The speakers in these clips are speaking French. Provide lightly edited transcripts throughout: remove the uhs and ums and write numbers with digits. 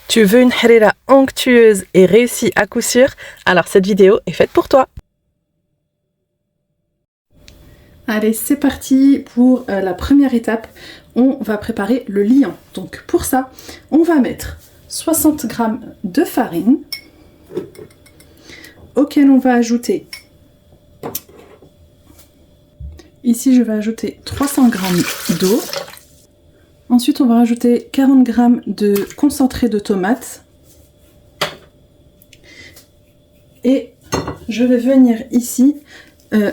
Tu veux une harira onctueuse et réussie à coup sûr? Alors cette vidéo est faite pour toi. Allez, c'est parti pour la première étape. On va préparer le liant. Donc pour ça, on va mettre 60 g de farine, auquel on va ajouter, ici je vais ajouter 300 g d'eau. Ensuite, on va rajouter 40 g de concentré de tomate. Et je vais venir ici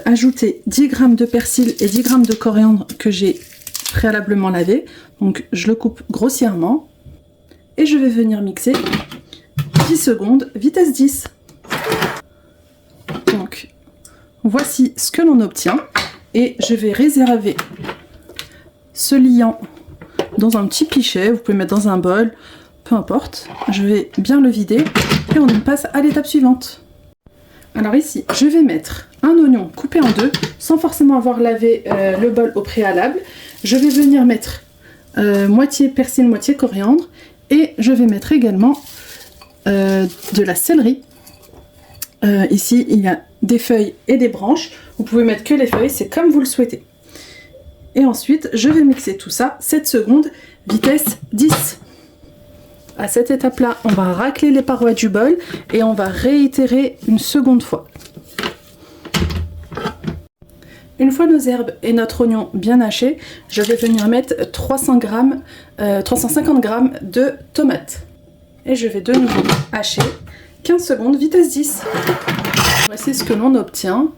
ajouter 10 g de persil et 10 g de coriandre que j'ai préalablement lavé. Donc je le coupe grossièrement. Et je vais venir mixer 10 secondes, vitesse 10. Donc voici ce que l'on obtient. Et je vais réserver ce liant dans un petit pichet, vous pouvez mettre dans un bol, peu importe. Je vais bien le vider et on passe à l'étape suivante. Alors ici, je vais mettre un oignon coupé en deux, sans forcément avoir lavé le bol au préalable. Je vais venir mettre moitié persil, moitié coriandre, et je vais mettre également de la céleri. Ici, il y a des feuilles et des branches. Vous pouvez mettre que les feuilles, c'est comme vous le souhaitez. Et ensuite, je vais mixer tout ça, 7 secondes, vitesse 10. À cette étape-là, on va racler les parois du bol et on va réitérer une seconde fois. Une fois nos herbes et notre oignon bien hachés, je vais venir mettre 350 g de tomates. Et je vais de nouveau hacher 15 secondes, vitesse 10. Voici ce que l'on obtient.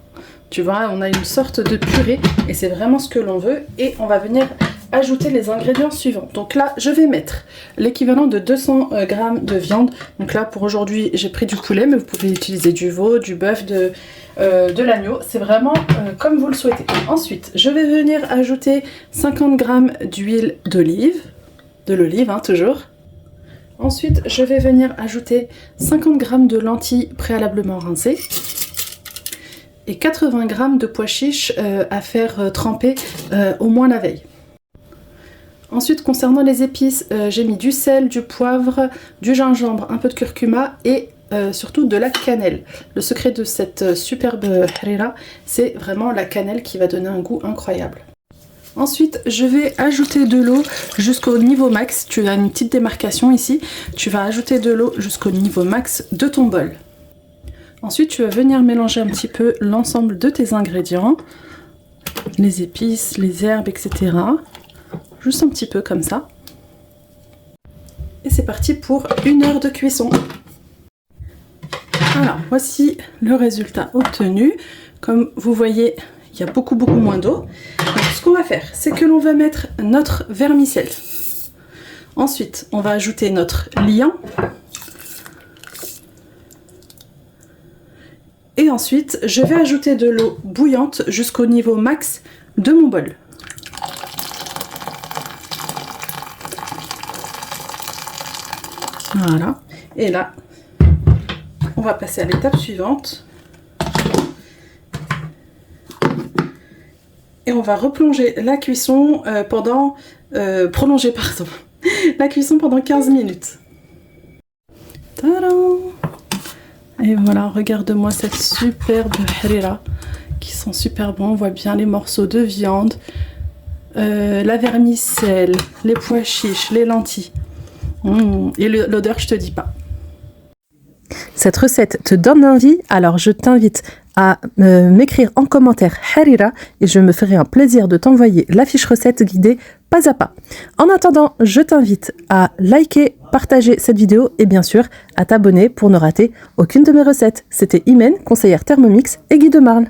Tu vois, on a une sorte de purée et c'est vraiment ce que l'on veut. Et on va venir ajouter les ingrédients suivants. Donc là, je vais mettre l'équivalent de 200 g de viande. Donc là, pour aujourd'hui, j'ai pris du poulet, mais vous pouvez utiliser du veau, du bœuf, de l'agneau. C'est vraiment comme vous le souhaitez. Ensuite, je vais venir ajouter 50 g d'huile d'olive, de l'olive, hein, toujours. Ensuite, je vais venir ajouter 50 g de lentilles préalablement rincées et 80 g de pois chiches à faire tremper au moins la veille. Ensuite, concernant les épices, j'ai mis du sel, du poivre, du gingembre, un peu de curcuma et surtout de la cannelle. Le secret de cette superbe harira, c'est vraiment la cannelle qui va donner un goût incroyable. Ensuite, je vais ajouter de l'eau jusqu'au niveau max. Tu as une petite démarcation ici. Tu vas ajouter de l'eau jusqu'au niveau max de ton bol. Ensuite, tu vas venir mélanger un petit peu l'ensemble de tes ingrédients. Les épices, les herbes, etc. Juste un petit peu comme ça. Et c'est parti pour 1 heure de cuisson. Alors, voici le résultat obtenu. Comme vous voyez, il y a beaucoup moins d'eau. Donc ce qu'on va faire, c'est que l'on va mettre notre vermicelle. Ensuite, on va ajouter notre liant. Et ensuite, je vais ajouter de l'eau bouillante jusqu'au niveau max de mon bol. Voilà. Et là, on va passer à l'étape suivante. Et on va replonger la cuisson prolonger la cuisson pendant 15 minutes. Tadam! Et voilà, regarde-moi cette superbe harira qui sont super bons. On voit bien les morceaux de viande, la vermicelle, les pois chiches, les lentilles. Et l'odeur, je te dis pas. Cette recette te donne envie? Alors je t'invite à m'écrire en commentaire harira et je me ferai un plaisir de t'envoyer la fiche recette guidée pas à pas. En attendant, je t'invite à liker, partager cette vidéo et bien sûr à t'abonner pour ne rater aucune de mes recettes. C'était Imen, conseillère Thermomix et guide de Marle.